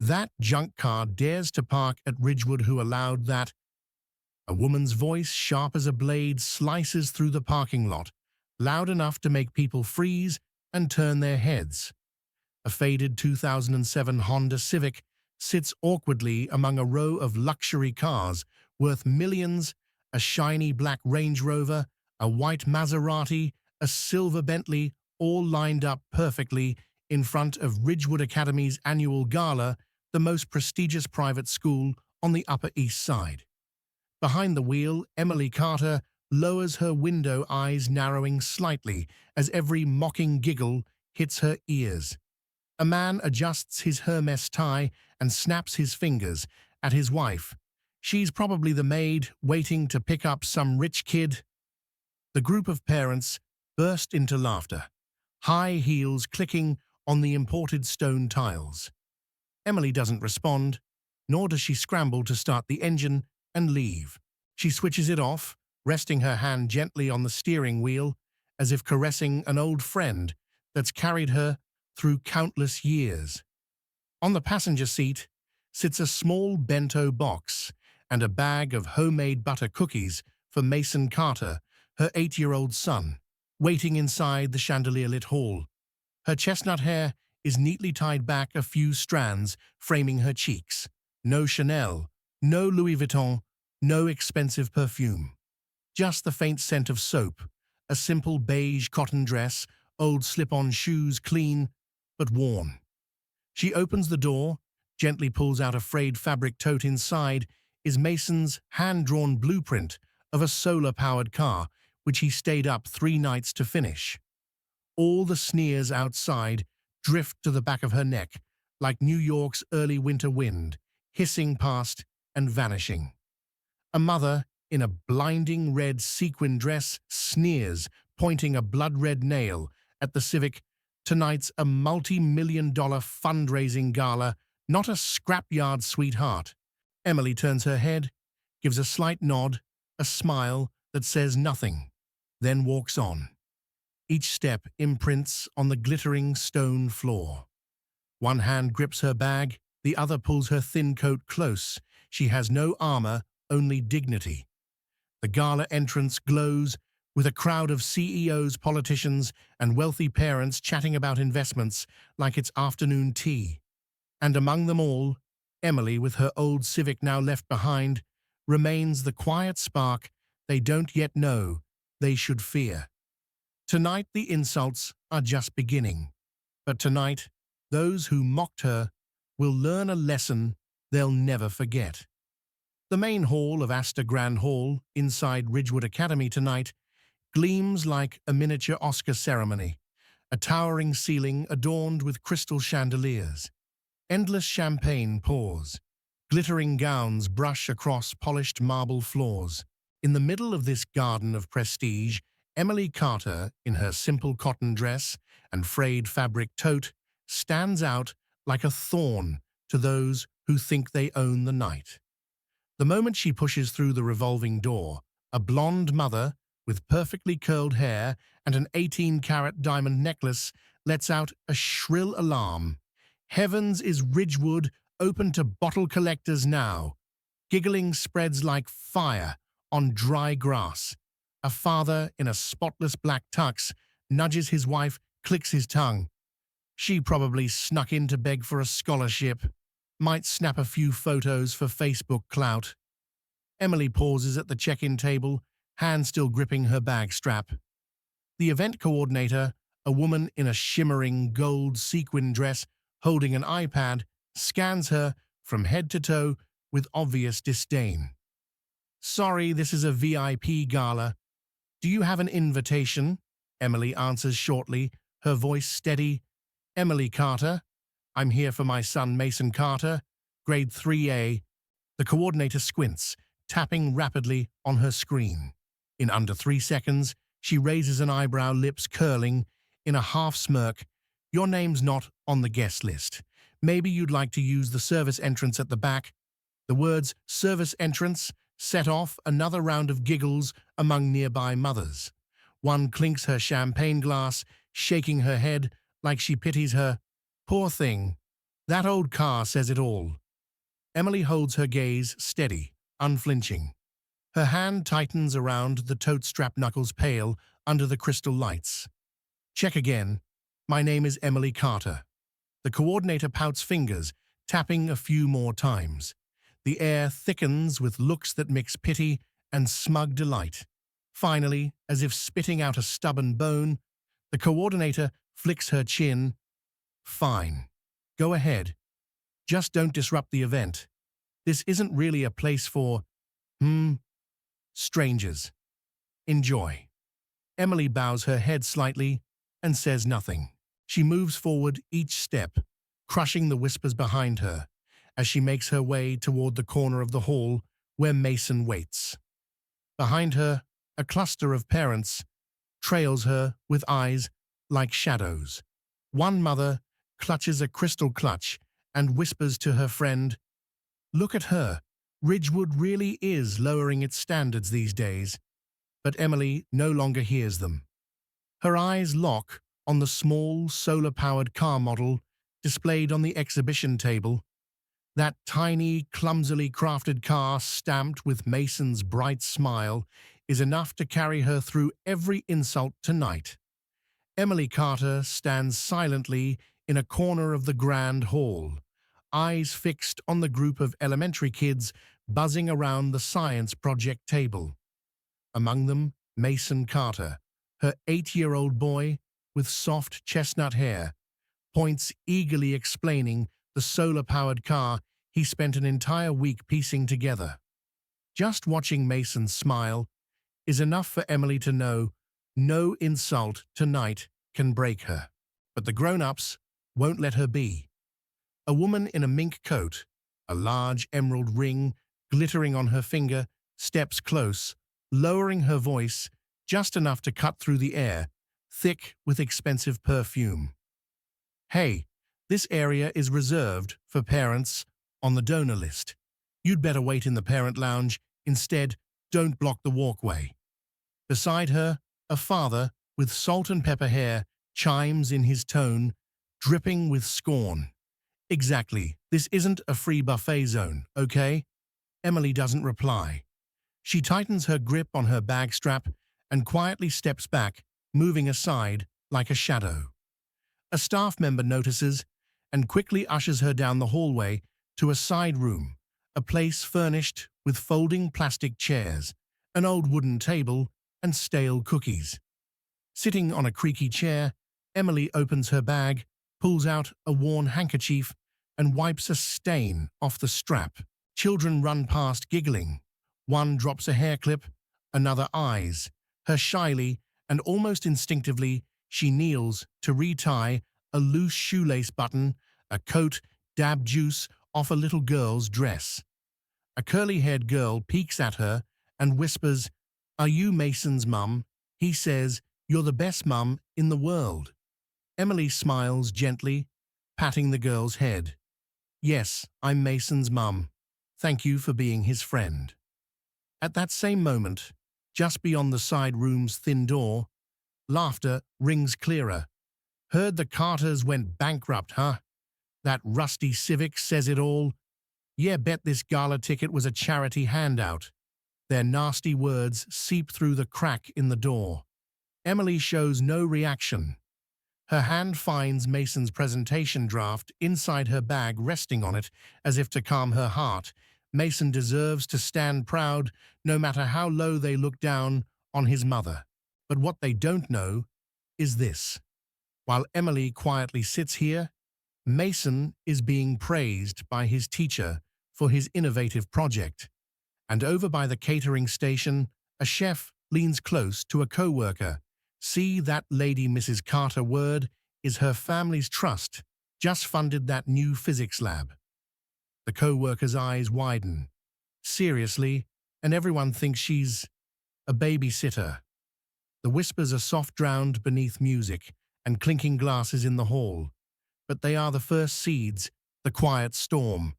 That junk car dares to park at Ridgewood. Who allowed that? A woman's voice, sharp as a blade, slices through the parking lot, loud enough to make people freeze and turn their heads. A faded 2007 Honda Civic sits awkwardly among a row of luxury cars worth millions, a shiny black Range Rover, a white Maserati, a silver Bentley, all lined up perfectly in front of Ridgewood Academy's annual gala, the most prestigious private school on the Upper East Side. Behind the wheel, Emily Carter lowers her window, eyes narrowing slightly as every mocking giggle hits her ears. A man adjusts his Hermes tie and snaps his fingers at his wife. She's probably the maid waiting to pick up some rich kid. The group of parents burst into laughter, high heels clicking on the imported stone tiles. Emily doesn't respond, nor does she scramble to start the engine and leave. She switches it off, resting her hand gently on the steering wheel, as if caressing an old friend that's carried her through countless years. On the passenger seat sits a small bento box and a bag of homemade butter cookies for Mason Carter, her 8-year-old son, waiting inside the chandelier-lit hall. Her chestnut hair is neatly tied back, a few strands framing her cheeks. No Chanel, no Louis Vuitton, no expensive perfume. Just the faint scent of soap, a simple beige cotton dress, old slip-on shoes, clean but worn. She opens the door, gently pulls out a frayed fabric tote. Inside is Mason's hand-drawn blueprint of a solar-powered car, which he stayed up 3 nights to finish. All the sneers outside drift to the back of her neck, like New York's early winter wind, hissing past and vanishing. A mother in a blinding red sequin dress sneers, pointing a blood-red nail at the Civic. Tonight's a multi-million-dollar fundraising gala, not a scrapyard, sweetheart. Emily turns her head, gives a slight nod, a smile that says nothing, then walks on. Each step imprints on the glittering stone floor. One hand grips her bag, the other pulls her thin coat close. She has no armor, only dignity. The gala entrance glows with a crowd of CEOs, politicians, and wealthy parents chatting about investments like it's afternoon tea. And among them all, Emily, with her old Civic now left behind, remains the quiet spark they don't yet know they should fear. Tonight the insults are just beginning, but tonight those who mocked her will learn a lesson they'll never forget. The main hall of Astor Grand Hall inside Ridgewood Academy tonight gleams like a miniature Oscar ceremony, a towering ceiling adorned with crystal chandeliers. Endless champagne pours, glittering gowns brush across polished marble floors. In the middle of this garden of prestige, Emily Carter, in her simple cotton dress and frayed fabric tote, stands out like a thorn to those who think they own the night. The moment she pushes through the revolving door, a blonde mother with perfectly curled hair and an 18-carat diamond necklace lets out a shrill alarm. Heavens, is Ridgewood open to bottle collectors now? Giggling spreads like fire on dry grass. A father in a spotless black tux nudges his wife, clicks his tongue. She probably snuck in to beg for a scholarship. Might snap a few photos for Facebook clout. Emily pauses at the check-in table, hand still gripping her bag strap. The event coordinator, a woman in a shimmering gold sequin dress holding an iPad, scans her from head to toe with obvious disdain. "Sorry, this is a VIP gala. Do you have an invitation?" Emily answers shortly, her voice steady. "Emily Carter. I'm here for my son Mason Carter, grade 3A. The coordinator squints, tapping rapidly on her screen. In under 3 seconds, she raises an eyebrow, lips curling in a half smirk. "Your name's not on the guest list. Maybe you'd like to use the service entrance at the back." The words "service entrance" set off another round of giggles among nearby mothers. One clinks her champagne glass, shaking her head like she pities her. "Poor thing. That old car says it all. Emily holds her gaze steady, unflinching. Her hand tightens around the tote strap, knuckles pale under the crystal lights. Check again. My name is Emily Carter. The coordinator pouts fingers, tapping a few more times. The air thickens with looks that mix pity and smug delight. Finally, as if spitting out a stubborn bone, the coordinator flicks her chin. Fine. Go ahead. Just don't disrupt the event. This isn't really a place for, strangers. Enjoy. Emily bows her head slightly and says nothing. She moves forward each step, crushing the whispers behind her, as she makes her way toward the corner of the hall where Mason waits. Behind her, a cluster of parents trails her with eyes like shadows. One mother clutches a crystal clutch and whispers to her friend, "Look at her. Ridgewood really is lowering its standards these days." But Emily no longer hears them. Her eyes lock on the small, solar-powered car model displayed on the exhibition table. That tiny, clumsily crafted car stamped with Mason's bright smile is enough to carry her through every insult tonight. Emily Carter stands silently in a corner of the grand hall, eyes fixed on the group of elementary kids buzzing around the science project table. Among them, Mason Carter, her 8-year-old boy with soft chestnut hair, points eagerly explaining the solar-powered car he spent an entire week piecing together. Just watching Mason smile is enough for Emily to know no insult tonight can break her. But the grown-ups won't let her be. A woman in a mink coat, a large emerald ring glittering on her finger, steps close, lowering her voice just enough to cut through the air, thick with expensive perfume. "Hey, this area is reserved for parents on the donor list. You'd better wait in the parent lounge. Instead, don't block the walkway." Beside her, a father with salt and pepper hair chimes in his tone, dripping with scorn. "Exactly. This isn't a free buffet zone, okay?" Emily doesn't reply. She tightens her grip on her bag strap and quietly steps back, moving aside like a shadow. A staff member notices and quickly ushers her down the hallway to a side room, a place furnished with folding plastic chairs, an old wooden table, and stale cookies. Sitting on a creaky chair, Emily opens her bag, pulls out a worn handkerchief, and wipes a stain off the strap. Children run past giggling. One drops a hair clip, another eyes her shyly, and almost instinctively she kneels to retie a loose shoelace button, a coat dabbed juice off a little girl's dress. A curly-haired girl peeks at her and whispers, "Are you Mason's mum?" He says, "You're the best mum in the world." Emily smiles gently, patting the girl's head. "Yes, I'm Mason's mum. Thank you for being his friend." At that same moment, just beyond the side room's thin door, laughter rings clearer. "Heard the Carters went bankrupt, huh? That rusty Civic says it all. Yeah, bet this gala ticket was a charity handout." Their nasty words seep through the crack in the door. Emily shows no reaction. Her hand finds Mason's presentation draft inside her bag, resting on it as if to calm her heart. Mason deserves to stand proud, no matter how low they look down on his mother. But what they don't know is this. While Emily quietly sits here, Mason is being praised by his teacher for his innovative project. And over by the catering station, a chef leans close to a co-worker. "See that lady Mrs. Carter word is her family's trust. Just funded that new physics lab." The co-worker's eyes widen. "Seriously? And everyone thinks she's a babysitter." The whispers are soft drowned beneath music and clinking glasses in the hall. But they are the first seeds, the quiet storm,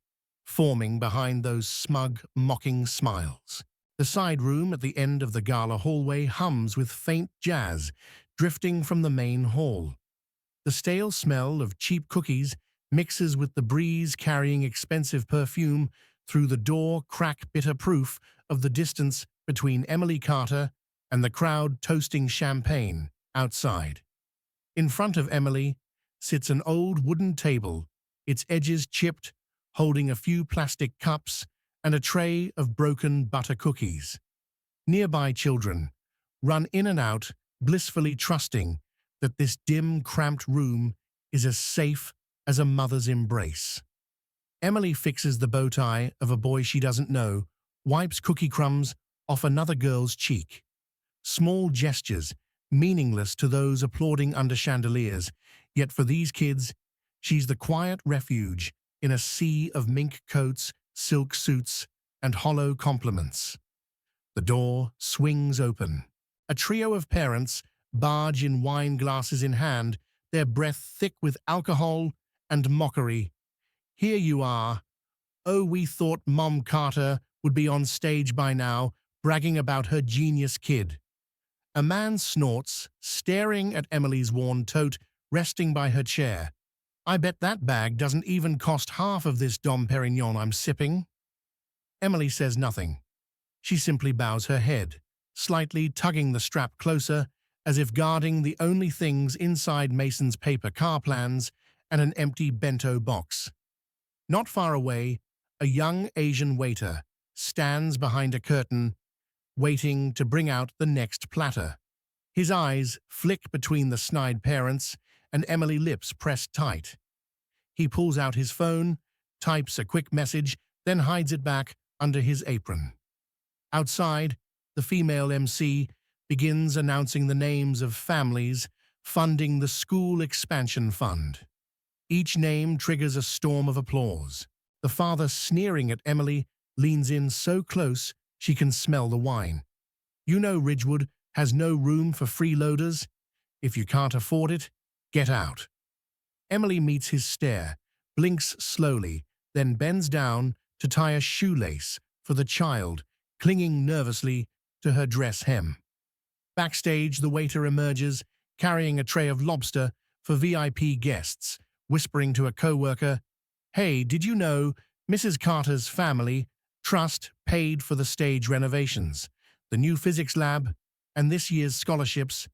forming behind those smug, mocking smiles. The side room at the end of the gala hallway hums with faint jazz drifting from the main hall. The stale smell of cheap cookies mixes with the breeze carrying expensive perfume through the door, crack bitter proof of the distance between Emily Carter and the crowd toasting champagne outside. In front of Emily sits an old wooden table, its edges chipped, holding a few plastic cups and a tray of broken butter cookies. Nearby children run in and out, blissfully trusting that this dim, cramped room is as safe as a mother's embrace. Emily fixes the bow tie of a boy she doesn't know, wipes cookie crumbs off another girl's cheek. Small gestures, meaningless to those applauding under chandeliers, yet for these kids, she's the quiet refuge in a sea of mink coats, silk suits, and hollow compliments. The door swings open. A trio of parents barge in, wine glasses in hand, their breath thick with alcohol and mockery. Here you are. Oh, we thought Mom Carter would be on stage by now, bragging about her genius kid. A man snorts, staring at Emily's worn tote resting by her chair. I bet that bag doesn't even cost half of this Dom Perignon I'm sipping. Emily says nothing. She simply bows her head, slightly tugging the strap closer, as if guarding the only things inside Mason's paper car plans and an empty bento box. Not far away, a young Asian waiter stands behind a curtain, waiting to bring out the next platter. His eyes flick between the snide parents and Emily's lips pressed tight. He pulls out his phone, types a quick message, then hides it back under his apron. Outside, the female MC begins announcing the names of families funding the school expansion fund. Each name triggers a storm of applause. The father, sneering at Emily, leans in so close she can smell the wine. You know Ridgewood has no room for freeloaders. If you can't afford it, get out. Emily meets his stare, blinks slowly, then bends down to tie a shoelace for the child, clinging nervously to her dress hem. Backstage, the waiter emerges, carrying a tray of lobster for VIP guests, whispering to a co-worker, "Hey, did you know Mrs. Carter's family trust paid for the stage renovations, the new physics lab, and this year's scholarships?"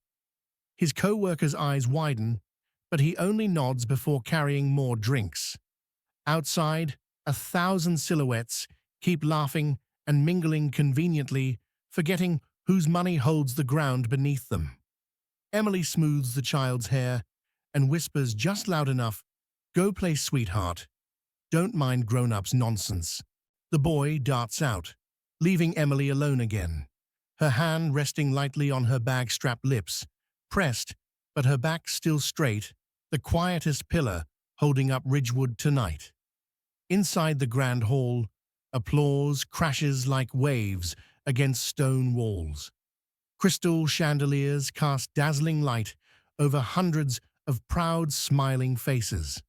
His co-worker's eyes widen, but he only nods before carrying more drinks. Outside, 1,000 silhouettes keep laughing and mingling conveniently, forgetting whose money holds the ground beneath them. Emily smooths the child's hair and whispers just loud enough, "Go play, sweetheart. Don't mind grown-ups' nonsense." The boy darts out, leaving Emily alone again, her hand resting lightly on her bag-strapped lips, pressed, but her back still straight, the quietest pillar holding up Ridgewood tonight. Inside the grand hall, applause crashes like waves against stone walls. Crystal chandeliers cast dazzling light over hundreds of proud, smiling faces.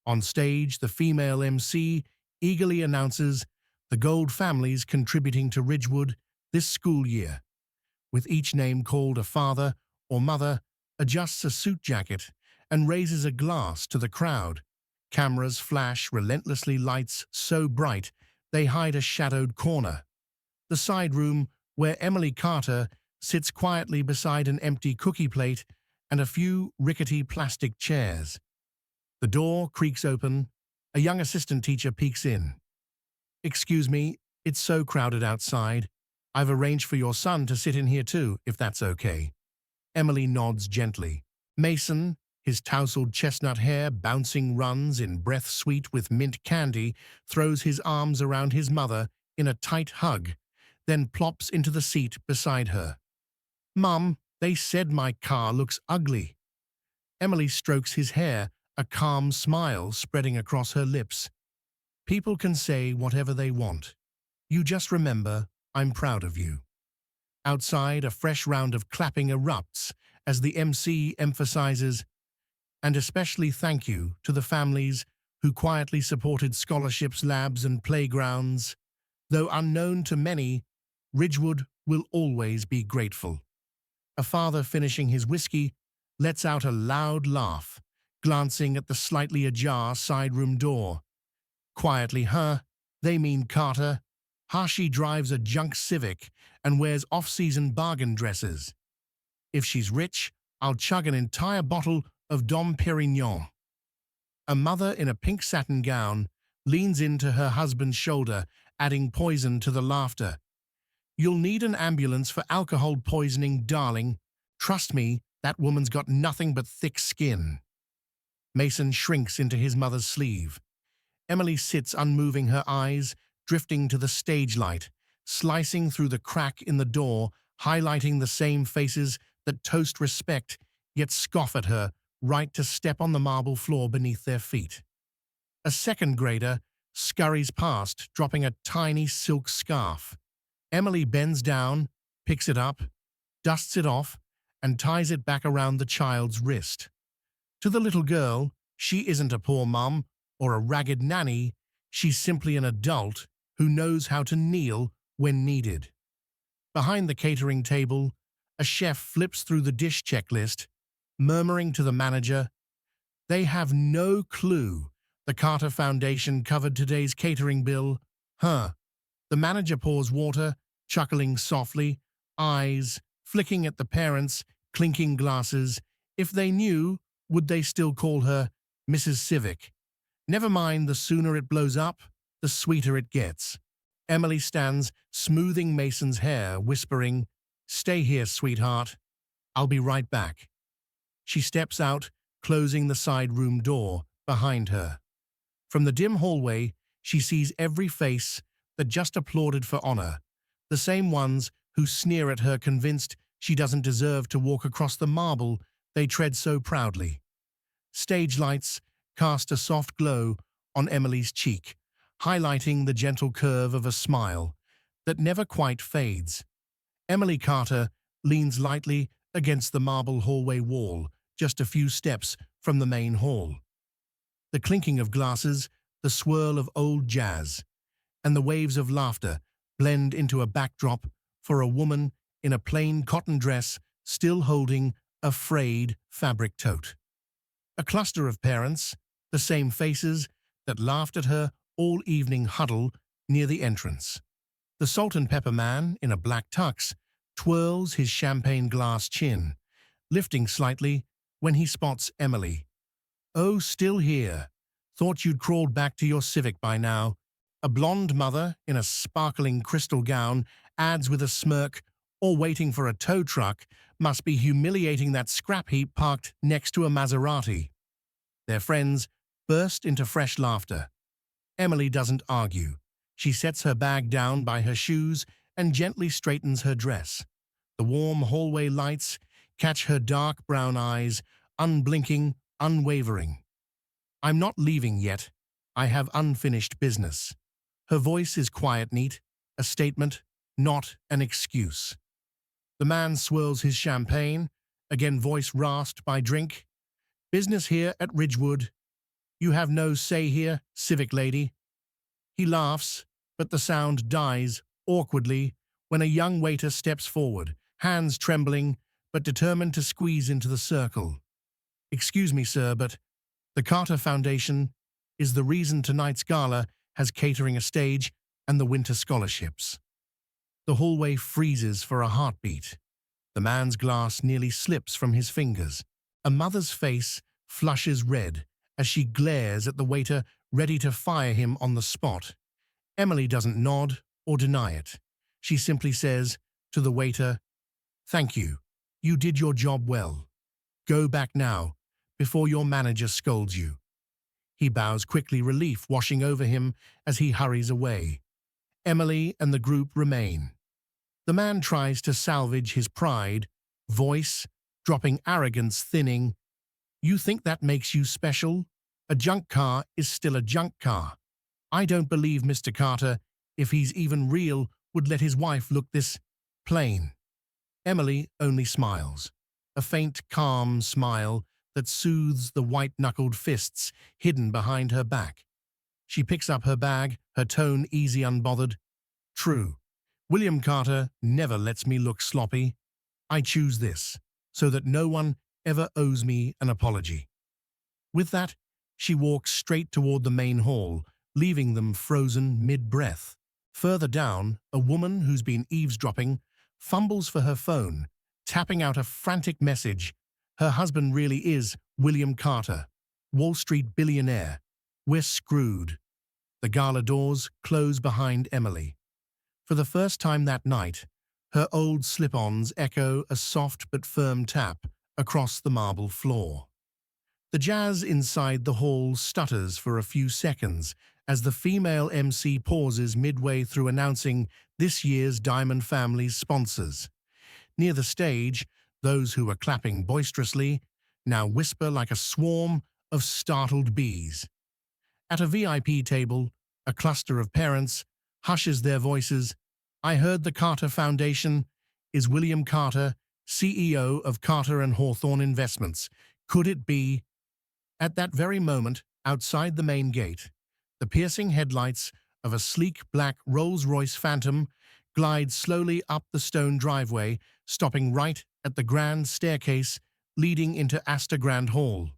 On stage, the female MC eagerly announces the gold families contributing to Ridgewood this school year. With each name called, a father or mother adjusts a suit jacket and raises a glass to the crowd. Cameras flash relentlessly, lights so bright they hide a shadowed corner. The side room where Emily Carter sits quietly beside an empty cookie plate and a few rickety plastic chairs. The door creaks open. A young assistant teacher peeks in. "Excuse me, it's so crowded outside. I've arranged for your son to sit in here too, if that's okay." Emily nods gently. Mason, his tousled chestnut hair bouncing runs in breath sweet with mint candy, throws his arms around his mother in a tight hug, then plops into the seat beside her. "Mum, they said my car looks ugly." Emily strokes his hair, a calm smile spreading across her lips. "People can say whatever they want. You just remember, I'm proud of you." Outside, a fresh round of clapping erupts as the MC emphasizes, "And especially thank you to the families who quietly supported scholarships, labs, and playgrounds. Though unknown to many, Ridgewood will always be grateful." A father finishing his whiskey lets out a loud laugh, glancing at the slightly ajar side room door. Quietly, huh? They mean Carter. She drives a junk Civic and wears off-season bargain dresses. If she's rich, I'll chug an entire bottle of Dom Perignon. A mother in a pink satin gown leans into her husband's shoulder, adding poison to the laughter. You'll need an ambulance for alcohol poisoning, darling. Trust me, that woman's got nothing but thick skin. Mason shrinks into his mother's sleeve. Emily sits unmoving, her eyes drifting to the stage light, slicing through the crack in the door, highlighting the same faces that toast respect, yet scoff at her, right to step on the marble floor beneath their feet. A second grader scurries past, dropping a tiny silk scarf. Emily bends down, picks it up, dusts it off, and ties it back around the child's wrist. To the little girl, she isn't a poor mum or a ragged nanny, she's simply an adult who knows how to kneel when needed. Behind the catering table, a chef flips through the dish checklist, murmuring to the manager, "They have no clue the Carter Foundation covered today's catering bill, huh?" The manager pours water, chuckling softly, eyes flicking at the parents, clinking glasses. If they knew, would they still call her Mrs. Civic? Never mind, the sooner it blows up, the sweeter it gets. Emily stands, smoothing Mason's hair, whispering, "Stay here, sweetheart. I'll be right back." She steps out, closing the side room door behind her. From the dim hallway, she sees every face that just applauded for honor, the same ones who sneer at her, convinced she doesn't deserve to walk across the marble they tread so proudly. Stage lights cast a soft glow on Emily's cheek, highlighting the gentle curve of a smile that never quite fades. Emily Carter leans lightly against the marble hallway wall, just a few steps from the main hall. The clinking of glasses, the swirl of old jazz, and the waves of laughter blend into a backdrop for a woman in a plain cotton dress still holding a frayed fabric tote. A cluster of parents, the same faces that laughed at her all evening, huddle near the entrance. The salt and pepper man in a black tux twirls his champagne glass chin, lifting slightly when he spots Emily. "Oh, still here. Thought you'd crawled back to your Civic by now." A blonde mother in a sparkling crystal gown adds with a smirk, "Or waiting for a tow truck, must be humiliating that scrap heap parked next to a Maserati." Their friends burst into fresh laughter. Emily doesn't argue. She sets her bag down by her shoes and gently straightens her dress. The warm hallway lights catch her dark brown eyes, unblinking, unwavering. "I'm not leaving yet. I have unfinished business." Her voice is quiet, neat, a statement, not an excuse. The man swirls his champagne, again voice rasped by drink. "Business here at Ridgewood. You have no say here, Civic lady." He laughs, but the sound dies awkwardly when a young waiter steps forward, hands trembling but determined to squeeze into the circle. "Excuse me, sir, but the Carter Foundation is the reason tonight's gala has catering, a stage, and the winter scholarships." The hallway freezes for a heartbeat. The man's glass nearly slips from his fingers. A mother's face flushes red as she glares at the waiter, ready to fire him on the spot. Emily doesn't nod or deny it. She simply says to the waiter, "Thank you. You did your job well. Go back now, before your manager scolds you." He bows quickly, relief washing over him as he hurries away. Emily and the group remain. The man tries to salvage his pride, voice dropping, arrogance thinning. "You think that makes you special? A junk car is still a junk car. I don't believe Mr. Carter, if he's even real, would let his wife look this plain." Emily only smiles, a faint, calm smile that soothes the white-knuckled fists hidden behind her back. She picks up her bag, her tone easy, unbothered. "True. William Carter never lets me look sloppy. I choose this, so that no one ever owes me an apology." With that, she walks straight toward the main hall, leaving them frozen mid-breath. Further down, a woman who's been eavesdropping fumbles for her phone, tapping out a frantic message. Her husband really is William Carter, Wall Street billionaire. We're screwed. The gala doors close behind Emily. For the first time that night, her old slip-ons echo a soft but firm tap across the marble floor. The jazz inside the hall stutters for a few seconds as the female MC pauses midway through announcing this year's Diamond Family's sponsors. Near the stage, those who were clapping boisterously now whisper like a swarm of startled bees. At a VIP table, a cluster of parents hushes their voices. I heard the Carter Foundation is William Carter, CEO of Carter and Hawthorne Investments. Could it be? At that very moment, outside the main gate, the piercing headlights of a sleek black Rolls-Royce Phantom glide slowly up the stone driveway, stopping right at the grand staircase leading into Astor Grand Hall.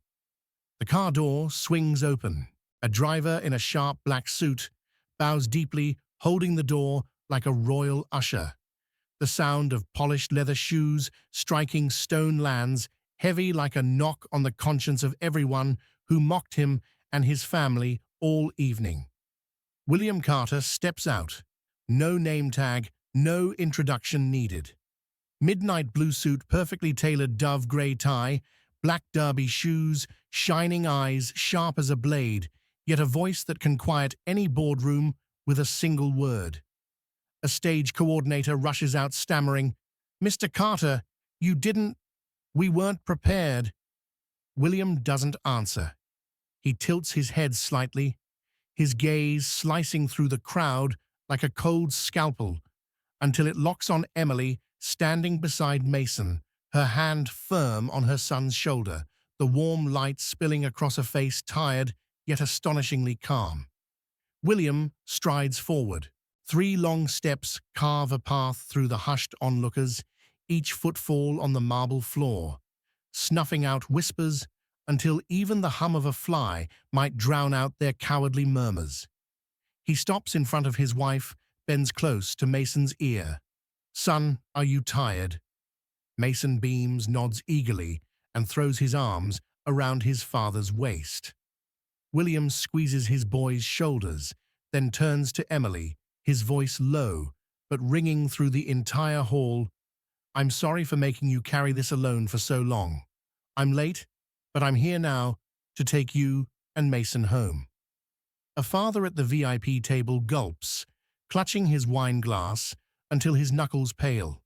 The car door swings open. A driver in a sharp black suit bows deeply, holding the door like a royal usher. The sound of polished leather shoes striking stone lands heavy like a knock on the conscience of everyone who mocked him and his family all evening. William Carter steps out. No name tag, no introduction needed. Midnight blue suit, perfectly tailored dove gray tie, black derby shoes, shining eyes sharp as a blade, yet a voice that can quiet any boardroom with a single word. A stage coordinator rushes out stammering, "Mr. Carter, we weren't prepared." William doesn't answer. He tilts his head slightly, his gaze slicing through the crowd like a cold scalpel, until it locks on Emily standing beside Mason, her hand firm on her son's shoulder, the warm light spilling across a face tired yet astonishingly calm. William strides forward. 3 long steps carve a path through the hushed onlookers, each footfall on the marble floor, snuffing out whispers until even the hum of a fly might drown out their cowardly murmurs. He stops in front of his wife, bends close to Mason's ear. "Son, are you tired?" Mason beams, nods eagerly, and throws his arms around his father's waist. William squeezes his boy's shoulders, then turns to Emily, his voice low, but ringing through the entire hall. "I'm sorry for making you carry this alone for so long. I'm late, but I'm here now to take you and Mason home." A father at the VIP table gulps, clutching his wine glass until his knuckles pale.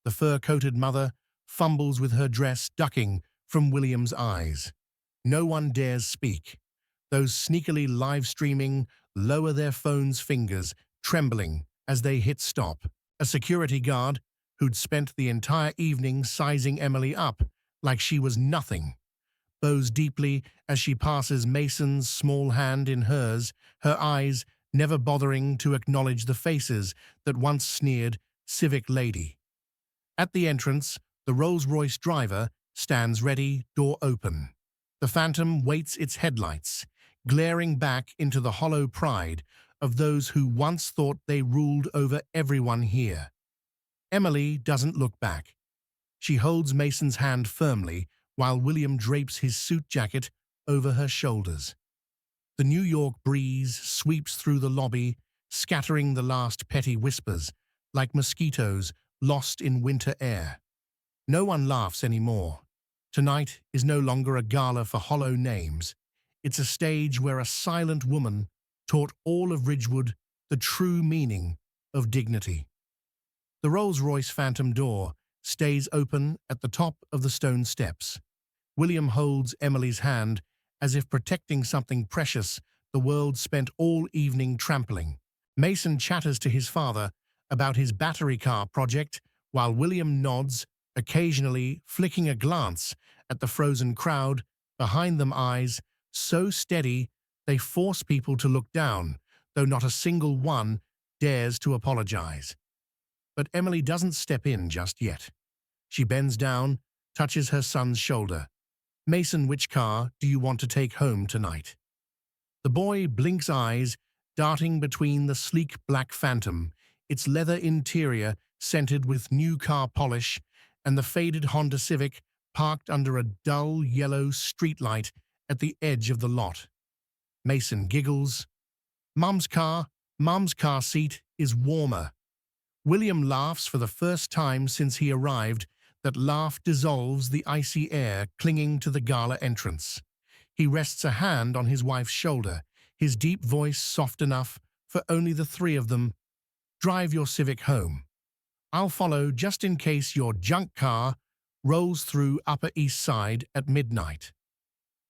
The fur-coated mother fumbles with her dress, ducking from William's eyes. No one dares speak. Those sneakily live-streaming lower their phones' fingers, trembling as they hit stop. A security guard, who'd spent the entire evening sizing Emily up like she was nothing, bows deeply as she passes Mason's small hand in hers, her eyes never bothering to acknowledge the faces that once sneered civic lady. At the entrance, the Rolls-Royce driver stands ready, door open. The Phantom waits its headlights, glaring back into the hollow pride of those who once thought they ruled over everyone here. Emily doesn't look back. She holds Mason's hand firmly while William drapes his suit jacket over her shoulders. The New York breeze sweeps through the lobby, scattering the last petty whispers like mosquitoes lost in winter air. No one laughs anymore. Tonight is no longer a gala for hollow names. It's a stage where a silent woman taught all of Ridgewood the true meaning of dignity. The Rolls-Royce Phantom door stays open at the top of the stone steps. William holds Emily's hand as if protecting something precious the world spent all evening trampling. Mason chatters to his father about his battery car project while William nods, occasionally flicking a glance at the frozen crowd, behind them eyes so steady they force people to look down, though not a single one dares to apologize. But Emily doesn't step in just yet. She bends down, touches her son's shoulder. Mason, which car do you want to take home tonight? The boy blinks eyes, darting between the sleek black Phantom, its leather interior scented with new car polish, and the faded Honda Civic parked under a dull yellow streetlight at the edge of the lot. Mason giggles. Mum's car seat is warmer. William laughs for the first time since he arrived. That laugh dissolves the icy air clinging to the gala entrance. He rests a hand on his wife's shoulder, his deep voice soft enough for only the three of them. Drive your Civic home. I'll follow just in case your junk car rolls through Upper East Side at midnight.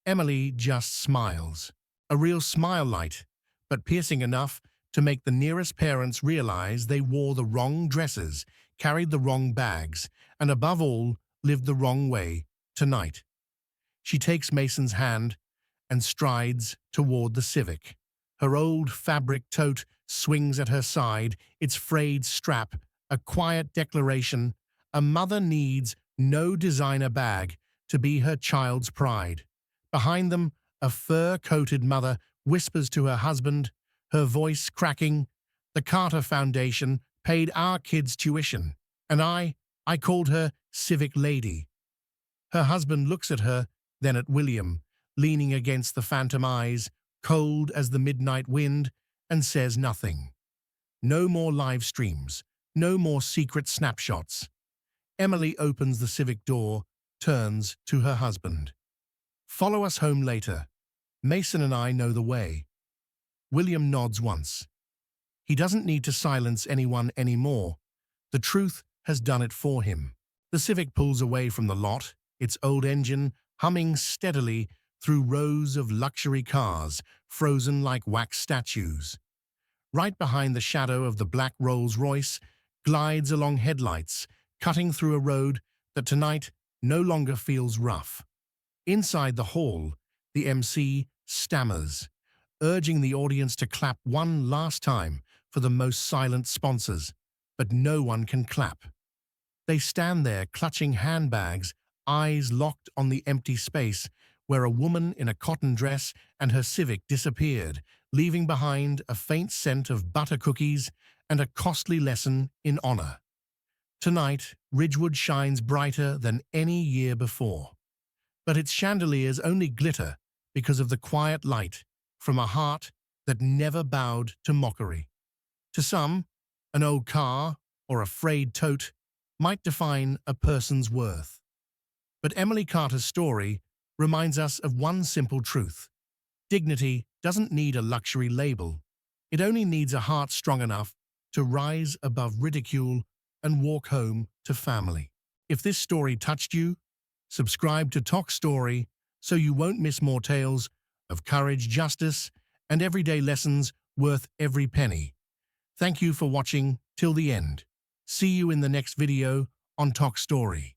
Emily just smiles. A real smile light, but piercing enough to make the nearest parents realize they wore the wrong dresses, carried the wrong bags, and above all, lived the wrong way tonight. She takes Mason's hand and strides toward the Civic. Her old fabric tote swings at her side, its frayed strap, a quiet declaration. A mother needs no designer bag to be her child's pride. Behind them, a fur-coated mother whispers to her husband, her voice cracking, "The Carter Foundation paid our kids' tuition, and I called her Civic Lady." Her husband looks at her, then at William, leaning against the Phantom, eyes cold as the midnight wind, and says nothing. No more live streams, no more secret snapshots. Emily opens the Civic door, turns to her husband. "Follow us home later. Mason and I know the way." William nods once. He doesn't need to silence anyone anymore. The truth has done it for him. The Civic pulls away from the lot, its old engine humming steadily through rows of luxury cars, frozen like wax statues. Right behind the shadow of the black Rolls-Royce glides along headlights, cutting through a road that tonight no longer feels rough. Inside the hall, the MC stammers, urging the audience to clap one last time for the most silent sponsors, but no one can clap. They stand there clutching handbags, eyes locked on the empty space where a woman in a cotton dress and her Civic disappeared, leaving behind a faint scent of butter cookies and a costly lesson in honor. Tonight, Ridgewood shines brighter than any year before, but its chandeliers only glitter because of the quiet light from a heart that never bowed to mockery. To some, an old car or a frayed tote might define a person's worth. But Emily Carter's story reminds us of one simple truth. Dignity doesn't need a luxury label. It only needs a heart strong enough to rise above ridicule and walk home to family. If this story touched you, subscribe to Toch Story so you won't miss more tales of courage, justice, and everyday lessons worth every penny. Thank you for watching till the end. See you in the next video on Toch Story.